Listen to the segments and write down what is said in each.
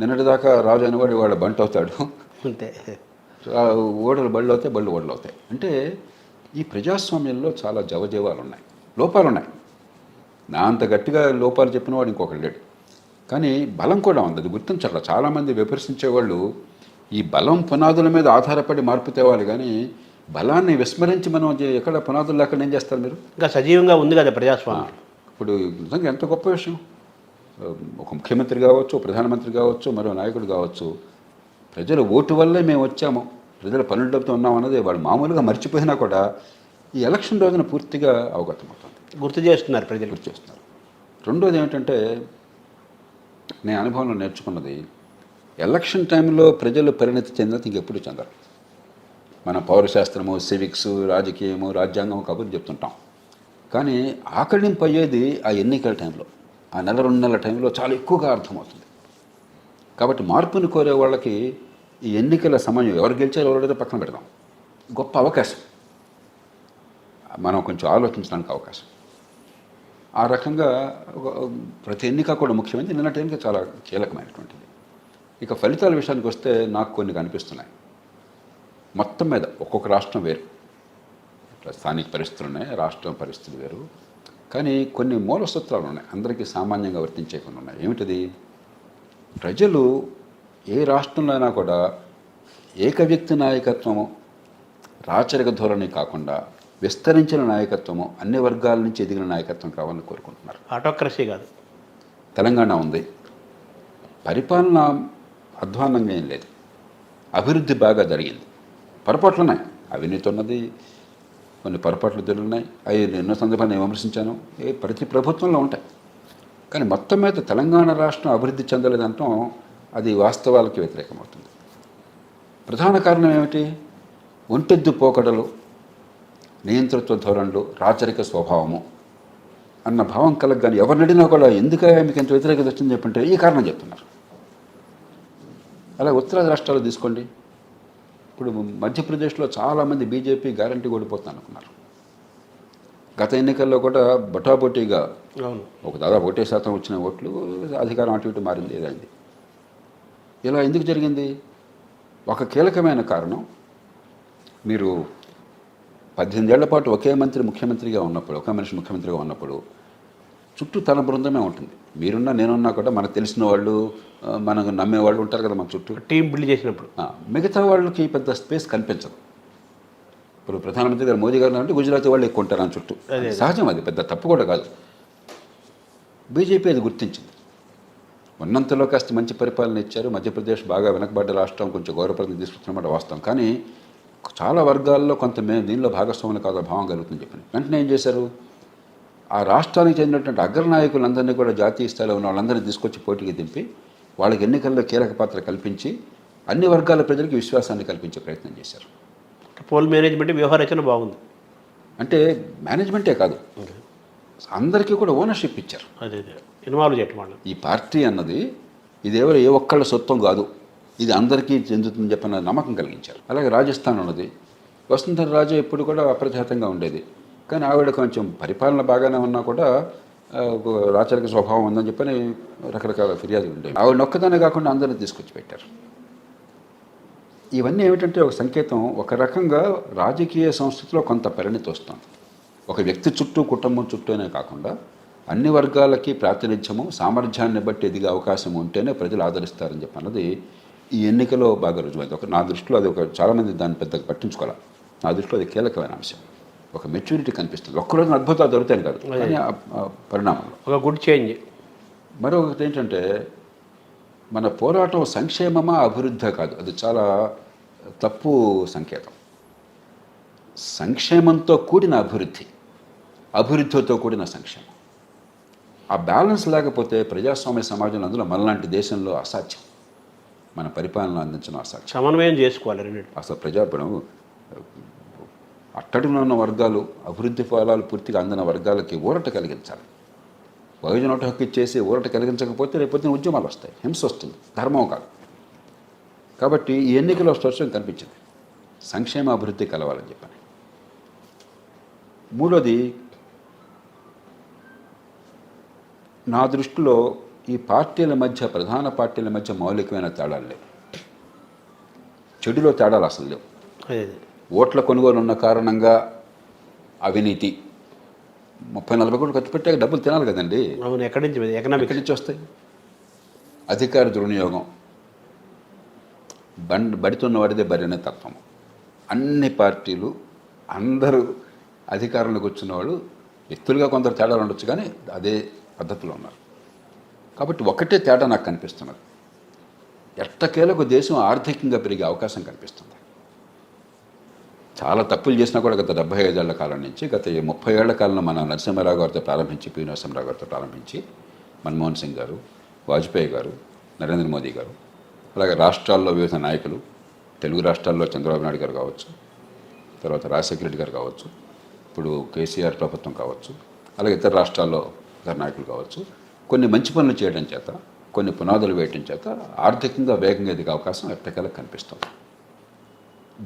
నిన్నటిదాకా రాజు అనేవాడు వాడు బంట్ అవుతాడు, అంతే. ఓడలు బళ్ళు అవుతాయి, బళ్ళు ఓడలు అవుతాయి. అంటే ఈ ప్రజాస్వామ్యంలో చాలా జవజీవాలు ఉన్నాయి, లోపాలు ఉన్నాయి. నా అంత గట్టిగా లోపాలు చెప్పిన వాడు ఇంకొకడు లేడు. కానీ బలం కూడా ఉంది, అది గుర్తించాలి. చాలామంది విమర్శించేవాళ్ళు ఈ బలం పునాదుల మీద ఆధారపడి మార్పు తేవాలి, కానీ బలాన్ని విస్మరించి మనం ఎక్కడ పునాదులు లేకుండా ఏం చేస్తారు మీరు? ఇంకా సజీవంగా ఉంది కదా ప్రజాస్వామ్యం. ఇప్పుడు నిజంగా ఎంత గొప్ప విషయం. ఒక ముఖ్యమంత్రి కావచ్చు, ప్రధానమంత్రి కావచ్చు, మరో నాయకుడు కావచ్చు, ప్రజల ఓటు వల్లే మేము వచ్చాము, ప్రజల పనులతో ఉన్నాం అన్నది వాళ్ళు మామూలుగా మర్చిపోయినా కూడా ఈ ఎలక్షన్ రోజున పూర్తిగా అవగతమవుతుంది, గుర్తు చేస్తున్నారు ప్రజలు. గుర్తు చేస్తున్నారు. రెండోది ఏమిటంటే నేను అనుభవంలో నేర్చుకున్నది, ఎలక్షన్ టైంలో ప్రజలు పరిణతి చెందినది ఇంకెప్పుడు చెందరు. మన పౌరశాస్త్రము, సివిక్స్, రాజకీయము, రాజ్యాంగం కబుర్లు చెప్తుంటాం, కానీ ఆకళింపు అయ్యేది ఆ ఎన్నికల టైంలో, ఆ నెల 2 నెలల టైంలో చాలా ఎక్కువగా అర్థమవుతుంది. కాబట్టి మార్పుని కోరే వాళ్ళకి ఈ ఎన్నికల సమయం, ఎవరు గెలిచారో ఎవరైతే పక్కన పెడదాం, గొప్ప అవకాశం, మనం కొంచెం ఆలోచించడానికి అవకాశం. ఆ రకంగా ప్రతి ఎన్నిక కూడా ముఖ్యమైనది, నిన్నటి ఎన్నిక చాలా కీలకమైనటువంటిది. ఇక ఫలితాల విషయానికి వస్తే నాకు కొన్ని కనిపిస్తున్నాయి. మొత్తం మీద ఒక్కొక్క రాష్ట్రం వేరు, స్థానిక పరిస్థితులు ఉన్నాయి, రాష్ట్రం పరిస్థితులు వేరు, కానీ కొన్ని మూల సూత్రాలు ఉన్నాయి, అందరికీ సామాన్యంగా వర్తించే కొన్ని ఉన్నాయి. ఏమిటిది? ప్రజలు ఏ రాష్ట్రంలో అయినా కూడా ఏకవ్యక్తి నాయకత్వము, రాచరిక ధోరణి కాకుండా విస్తరించిన నాయకత్వము, అన్ని వర్గాల నుంచి ఎదిగిన నాయకత్వం కావాలని కోరుకుంటున్నారు. ఆటోక్రసీ కాదు. తెలంగాణ ఉంది, పరిపాలన అధ్వాన్నంగా ఏం లేదు, అభివృద్ధి బాగా జరిగింది. పొరపాట్లు ఉన్నాయి, అవినీతి ఉన్నది, కొన్ని పొరపాట్లు జరుగుతున్నాయి, అవి ఎన్నో సందర్భాలు నేను విమర్శించాను, ప్రతి ప్రభుత్వంలో ఉంటాయి. కానీ మొత్తం మీద తెలంగాణ రాష్ట్రం అభివృద్ధి చెందలేదంటాం అది వాస్తవాలకి వ్యతిరేకమవుతుంది. ప్రధాన కారణం ఏమిటి? ఒంటెద్దు పోకడలు, నియంతృత్వ ధోరణులు, రాచరిక స్వభావము అన్న భావం కలగగానే ఎవరిని అడిగినా కూడా ఎందుకు మీకు ఎంత వ్యతిరేకత వచ్చింది చెప్పంటే ఈ కారణం చెప్తున్నారు. అలా ఉత్తరాది రాష్ట్రాలు తీసుకోండి. ఇప్పుడు మధ్యప్రదేశ్లో చాలామంది బీజేపీ గ్యారంటీ ఓడిపోతుంది అనుకున్నారు. గత ఎన్నికల్లో కూడా బొటాబొటీగా ఒక దాదాపు 1% వచ్చిన ఓట్లు, అధికారం అటు ఇటు మారింది, ఏదైంది. ఇలా ఎందుకు జరిగింది? ఒక కీలకమైన కారణం, మీరు 18 ఏళ్ల పాటు ఒకే మంత్రి ముఖ్యమంత్రిగా ఉన్నప్పుడు, ఒకే మనిషి ముఖ్యమంత్రిగా ఉన్నప్పుడు చుట్టూ తన బృందమే ఉంటుంది. మీరున్నా నేనున్నా కూడా మనకు తెలిసిన వాళ్ళు, మనకు నమ్మేవాళ్ళు ఉంటారు కదా మన చుట్టూ. టీం బిల్డ్ చేసినప్పుడు మిగతా వాళ్ళకి పెద్ద స్పేస్ కనిపించదు. ఇప్పుడు ప్రధానమంత్రి గారు మోదీ గారు అంటే గుజరాతీ వాళ్ళు ఎక్కువ ఉంటారు అని చుట్టూ, సహజం, అది పెద్ద తప్పు కూడా కాదు. బీజేపీ అది గుర్తించింది, ఉన్నంతలో కాస్త మంచి పరిపాలన ఇచ్చారు. మధ్యప్రదేశ్ బాగా వెనకబడ్డ రాష్ట్రం, కొంచెం గౌరవప్రదం తీసుకుంటున్నమాట వాస్తవం, కానీ చాలా వర్గాల్లో కొంత మేము దీనిలో భాగస్వాములు కాదు భావం కలుగుతుందని చెప్పి వెంటనే ఏం చేశారు? ఆ రాష్ట్రానికి చెందినటువంటి అగ్రనాయకులందరినీ కూడా జాతీయ స్థాయిలో ఉన్న వాళ్ళందరినీ తీసుకొచ్చి పోటీకి దింపి వాళ్ళకి ఎన్నికల్లో కీలక పాత్ర కల్పించి అన్ని వర్గాల ప్రజలకు విశ్వాసాన్ని కల్పించే ప్రయత్నం చేశారు. పోల్ మేనేజ్మెంట్, వ్యవహారచన బాగుంది. అంటే మేనేజ్మెంటే కాదు, అందరికీ కూడా ఓనర్షిప్ ఇచ్చారు. అదే ఇన్వాల్వ్ చేయటం వాళ్ళు. ఈ పార్టీ అన్నది ఇదేవో ఏ ఒక్కళ్ళ సొత్తం కాదు, ఇది అందరికీ చెందుతుందని చెప్పిన నమ్మకం కలిగించారు. అలాగే రాజస్థాన్ ఉన్నది, వసుంధర రాజే ఎప్పుడు కూడా అప్రతిహతంగా ఉండేది, కానీ ఆవిడ కొంచెం పరిపాలన బాగానే ఉన్నా కూడా రాచరిక స్వభావం ఉందని చెప్పని రకరకాల ఫిర్యాదులు ఉండేవి. ఆవిడ నొక్కదానే కాకుండా అందరినీ తీసుకొచ్చి పెట్టారు. ఇవన్నీ ఏమిటంటే ఒక సంకేతం, ఒక రకంగా రాజకీయ సంస్కృతిలో కొంత పరిణతి వస్తుంది. ఒక వ్యక్తి చుట్టూ, కుటుంబం చుట్టూనే కాకుండా అన్ని వర్గాలకి ప్రాతినిధ్యము, సామర్థ్యాన్ని బట్టి ఎదిగే అవకాశం ఉంటేనే ప్రజలు ఆదరిస్తారని చెప్పన్నది ఈ ఎన్నికలో బాగా రుజువైంది. నా దృష్టిలో అది చాలామంది దాన్ని పెద్దగా పట్టించుకోవాలి. నా దృష్టిలో అది కీలకమైన అంశం. ఒక మెచ్యూరిటీ కనిపిస్తుంది. ఒక్కరోజు అద్భుతాలు దొరుకుతాయి కాదు, కానీ పరిణామంలో ఒక గుడ్ చేంజ్. మరొకటి ఏంటంటే, మన పోరాటం సంక్షేమమా అభివృద్ధి కాదు, అది చాలా తప్పు సంకేతం. సంక్షేమంతో కూడిన అభివృద్ధి, అభివృద్ధితో కూడిన సంక్షేమం, ఆ బ్యాలెన్స్ లేకపోతే ప్రజాస్వామ్య సమాజంలో, అందులో మనలాంటి దేశంలో అసాధ్యం. మన పరిపాలన అందించడం అసాధ్యం. సమన్వయం చేసుకోవాలి రెండు. అసలు ప్రజాపడం అట్టడిలో ఉన్న వర్గాలు, అభివృద్ధి ఫలాలు పూర్తిగా అందిన వర్గాలకి ఊరట కలిగించాలి. బహుజన హక్కు ఇచ్చేసి ఊరట కలిగించకపోతే రేపొద్దున ఉద్యమాలు వస్తాయి, హింస వస్తుంది, ధర్మం కాదు. కాబట్టి ఈ ఎన్నికలో స్పష్టంగా కనిపించింది సంక్షేమ అభివృద్ధి కలవాలని చెప్పని. మూడోది, నా దృష్టిలో ఈ పార్టీల మధ్య, ప్రధాన పార్టీల మధ్య మౌలికమైన తేడాలు లేవు. చెడులో తేడాలు అసలు లేవు. అదే ఓట్ల కొనుగోలు ఉన్న కారణంగా అవినీతి, 30-40 కోట్లు ఖర్చు పెట్టాక డబ్బులు తినాలి కదండి. అవును. ఎక్కడి నుంచి ఎకనామిక్ ఎక్కడి నుంచి వస్తాయి? అధికార దుర్వినియోగం, బడితున్న వాడిదే బరినే తత్వం. అన్ని పార్టీలు, అందరూ అధికారంలోకి వచ్చిన వాళ్ళు వ్యక్తులుగా కొందరు తేడాలు ఉండొచ్చు, కానీ అదే పద్ధతిలో ఉన్నారు. కాబట్టి ఒకటే తేడా నాకు కనిపిస్తున్నది. ఎట్టకేలకు దేశం ఆర్థికంగా పెరిగే అవకాశం కనిపిస్తుంది. చాలా తప్పులు చేసినా కూడా గత 75 ఏళ్ల కాలం నుంచి, గత 30 ఏళ్ల కాలంలో మన నరసింహారావు గారితో ప్రారంభించి, పి నరసింహారావు గారితో ప్రారంభించి, మన్మోహన్ సింగ్ గారు, వాజ్పేయి గారు, నరేంద్ర మోదీ గారు, అలాగే రాష్ట్రాల్లో వివిధ నాయకులు, తెలుగు రాష్ట్రాల్లో చంద్రబాబు నాయుడు గారు కావచ్చు, తర్వాత రాజశేఖర రెడ్డి గారు కావచ్చు, ఇప్పుడు కేసీఆర్ ప్రభుత్వం కావచ్చు, అలాగే ఇతర రాష్ట్రాల్లో ఇతర నాయకులు కావచ్చు, కొన్ని మంచి పనులు చేయడం చేత, కొన్ని పునాదులు వేయడం చేత ఆర్థికంగా వేగంగా ఎదిగే అవకాశం ఎట్టకేలకు కనిపిస్తుంది.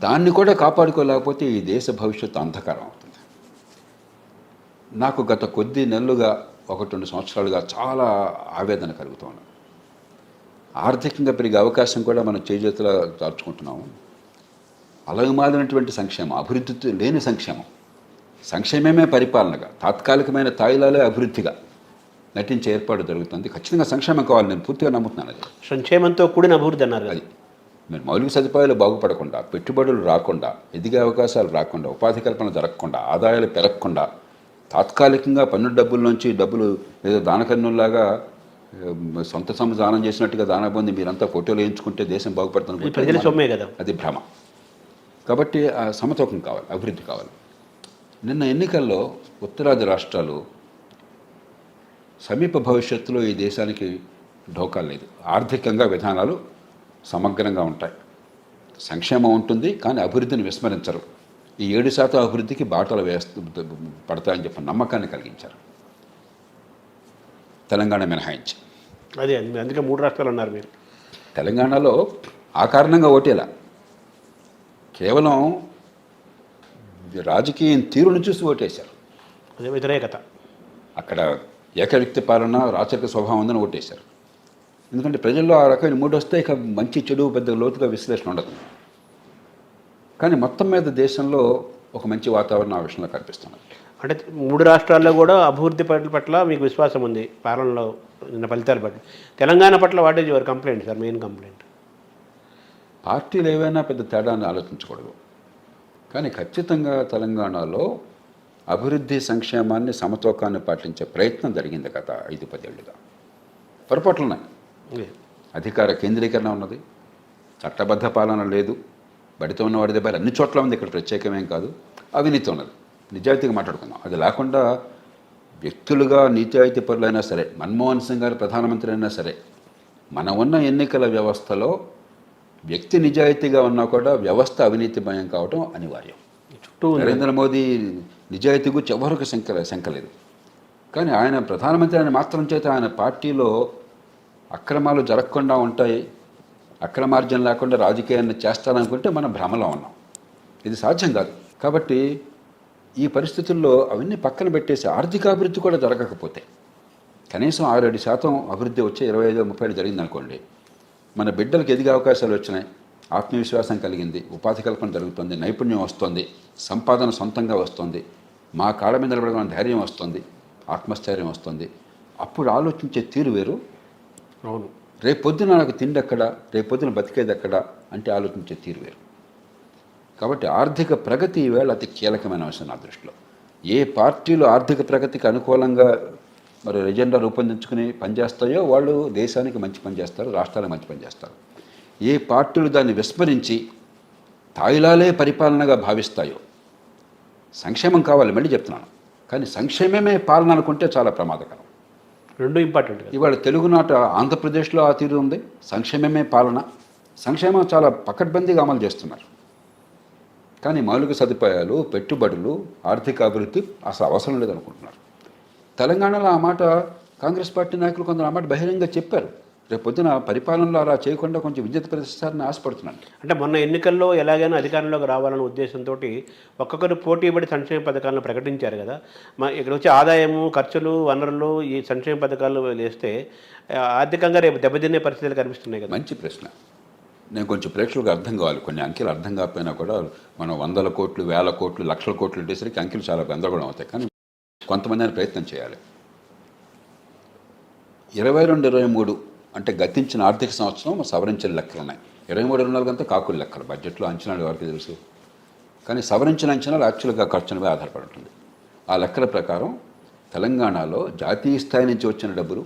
దాన్ని కూడా కాపాడుకోలేకపోతే ఈ దేశ భవిష్యత్తు అంధకారం అవుతుంది. నాకు గత కొద్ది నెలలుగా 1-2 సంవత్సరాలుగా చాలా ఆవేదన కలుగుతోంది. ఆర్థికంగా పెరిగే అవకాశం కూడా మనం చేజేతులా దాచుకుంటున్నాము. అలగమాలినటువంటి సంక్షేమం, అభివృద్ధి లేని సంక్షేమం, సంక్షేమమే పరిపాలనగా, తాత్కాలికమైన తాయిలాలే అభివృద్ధిగా నటించే ఏర్పాటు జరుగుతుంది. ఖచ్చితంగా సంక్షేమం కావాలి, నేను పూర్తిగా నమ్ముతున్నాను. అది సంక్షేమంతో కూడిన అభివృద్ధి అన్నారు. అది మీరు మౌలిక సదుపాయాలు బాగుపడకుండా, పెట్టుబడులు రాకుండా, ఎదిగే అవకాశాలు రాకుండా, ఉపాధి కల్పన జరగకుండా, ఆదాయాలు పెరగకుండా, తాత్కాలికంగా పన్ను డబ్బుల్లోంచి డబ్బులు ఏదో దానకన్నుల్లాగా సొంత సొమ్ము దానం చేసినట్టుగా దాన పొంది మీరంతా ఫోటోలు వేయించుకుంటే దేశం బాగుపడుతుంది. ప్రజల సొమ్మే కదా, అది భ్రమ. కాబట్టి ఆ సమతూకం కావాలి, అభివృద్ధి కావాలి. నిన్న ఎన్నికల్లో ఉత్తరాది రాష్ట్రాలు సమీప భవిష్యత్తులో ఈ దేశానికి ఢోకా లేదు. ఆర్థికంగా విధానాలు సమగ్రంగా ఉంటాయి, సంక్షేమం ఉంటుంది, కానీ అభివృద్ధిని విస్మరించరు. ఈ 7% అభివృద్ధికి బాటలు పడతాయని చెప్పి నమ్మకాన్ని కలిగించారు, తెలంగాణ మినహాయించి. అదే అందుకే 3 రాష్ట్రాలు అన్నారు మీరు. తెలంగాణలో ఆ కారణంగా ఓటేలా, కేవలం రాజకీయం తీరును చూసి ఓటేశారు. అదే వ్యతిరేకత. అక్కడ ఏకవ్యక్తి పాలన, రాచరిక స్వభావం ఉందని ఓటేశారు. ఎందుకంటే ప్రజల్లో ఆ రకమైన మూడు వస్తే ఇక మంచి చెడు పెద్ద లోతుగా విశ్లేషణ ఉండదు. కానీ మొత్తం మీద దేశంలో ఒక మంచి వాతావరణం ఆ విషయంలో కనిపిస్తున్నది. అంటే 3 రాష్ట్రాల్లో కూడా అభివృద్ధి పట్ల మీకు విశ్వాసం ఉంది పాలనలో, నిన్న ఫలితాల పట్ల. తెలంగాణ పట్ల what is your complaint sir, main complaint? పార్టీలు ఏవైనా పెద్ద తేడాన్ని ఆలోచించకూడదు, కానీ ఖచ్చితంగా తెలంగాణలో అభివృద్ధి సంక్షేమాన్ని సమతూకాన్ని పాటించే ప్రయత్నం జరిగింది గత 5-10 ఏళ్ళుగా. పొరపాట్లున్నాయి, అధికార కేంద్రీకరణ ఉన్నది, చట్టబద్ధ పాలన లేదు, బడితో ఉన్న వాడి దగ్గర అన్ని చోట్ల ఉంది, ఇక్కడ ప్రత్యేకమేం కాదు. అవినీతి ఉన్నది, నిజాయితీగా మాట్లాడుకుందాం. అది లేకుండా వ్యక్తులుగా నిజాయితీ పరులైనా సరే, మన్మోహన్ సింగ్ గారు ప్రధానమంత్రి అయినా సరే, మన ఉన్న ఎన్నికల వ్యవస్థలో వ్యక్తి నిజాయితీగా ఉన్నా కూడా వ్యవస్థ అవినీతిమయం కావడం అనివార్యం. చుట్టూ నరేంద్ర మోదీ నిజాయితీ గురించి ఎవరికి శంకలేదు, కానీ ఆయన ప్రధానమంత్రి అయిన మాత్రం చేత ఆయన పార్టీలో అక్రమాలు జరగకుండా ఉంటాయి, అక్రమార్జన లేకుండా రాజకీయాన్ని చేస్తారనుకుంటే మనం భ్రమలో ఉన్నాం. ఇది సాధ్యం కాదు. కాబట్టి ఈ పరిస్థితుల్లో అవన్నీ పక్కన పెట్టేసి ఆర్థిక అభివృద్ధి కూడా జరగకపోతే, కనీసం 6-7% అభివృద్ధి వచ్చే 25-30 జరిగిందనుకోండి, మన బిడ్డలకు ఎదిగే అవకాశాలు వచ్చినాయి, ఆత్మవిశ్వాసం కలిగింది, ఉపాధి కల్పన జరుగుతుంది, నైపుణ్యం వస్తుంది, సంపాదన సొంతంగా వస్తుంది, మా కాళ్ళ మీద నిలబడగల ధైర్యం వస్తుంది, ఆత్మస్థైర్యం వస్తుంది. అప్పుడు ఆలోచించే తీరు వేరు. అవును, రేపొద్దున నాకు తిండి ఎక్కడ, రేపొద్దున బతికేది ఎక్కడ అంటే ఆలోచించే తీరు వేరు. కాబట్టి ఆర్థిక ప్రగతి ఈవేళ అతి కీలకమైన అంశం నా దృష్టిలో. ఏ పార్టీలు ఆర్థిక ప్రగతికి అనుకూలంగా మరి ఎజెండా రూపొందించుకుని పనిచేస్తాయో వాళ్ళు దేశానికి మంచి పని చేస్తారు, రాష్ట్రాలకు మంచి పని చేస్తారు. ఏ పార్టీలు దాన్ని విస్మరించి తాయిలాలే పరిపాలనగా భావిస్తాయో, సంక్షేమం కావాలి మళ్ళీ చెప్తున్నాను, కానీ సంక్షేమమే పాలన అనుకుంటే చాలా ప్రమాదకరం. రెండు ఇంపార్టెంట్. ఇవాళ తెలుగునాట ఆంధ్రప్రదేశ్లో ఆ తీరు ఉంది, సంక్షేమమే పాలన, సంక్షేమం చాలా పకడ్బందీగా అమలు చేస్తున్నారు, కానీ మౌలిక సదుపాయాలు, పెట్టుబడులు, ఆర్థిక అభివృద్ధి అసలు అవసరం లేదనుకుంటున్నారు. తెలంగాణలో ఆ మాట కాంగ్రెస్ పార్టీ నాయకులు కొందరు ఆ మాట బహిరంగంగా చెప్పారు. రేపు పొద్దున పరిపాలనలో అలా చేయకుండా కొంచెం విద్యుత్ ప్రతిష్టాన్ని ఆశపడుతున్నాను. అంటే మొన్న ఎన్నికల్లో ఎలాగైనా అధికారంలోకి రావాలనే ఉద్దేశంతో ఒక్కొక్కరు పోటీపడి సంక్షేమ పథకాలను ప్రకటించారు కదా. ఇక్కడ వచ్చే ఆదాయము, ఖర్చులు, వనరులు ఈ సంక్షేమ పథకాలు వేస్తే ఆర్థికంగా రేపు దెబ్బతినే పరిస్థితులు కనిపిస్తున్నాయి కదా. మంచి ప్రశ్న. నేను కొంచెం ప్రేక్షకులకు అర్థం కావాలి, కొన్ని అంకెలు అర్థం కాకపోయినా కూడా మనం 100 కోట్లు, 1000 కోట్లు, లక్షల కోట్లు ఉండేసరికి అంకెలు చాలా గందరగోళం అవుతాయి. కానీ కొంతమంది అయినా ప్రయత్నం చేయాలి. 22-23 అంటే గతించిన ఆర్థిక సంవత్సరం సవరించిన లెక్కలు ఉన్నాయి. 23-24 అంతా కాకుల లెక్కలు, బడ్జెట్లో అంచనాలు ఎవరికి తెలుసు. కానీ సవరించిన అంచనాలు యాక్చువల్గా ఖర్చులపై ఆధారపడి ఉంటుంది. ఆ లెక్కల ప్రకారం తెలంగాణలో జాతీయ స్థాయి నుంచి వచ్చిన డబ్బులు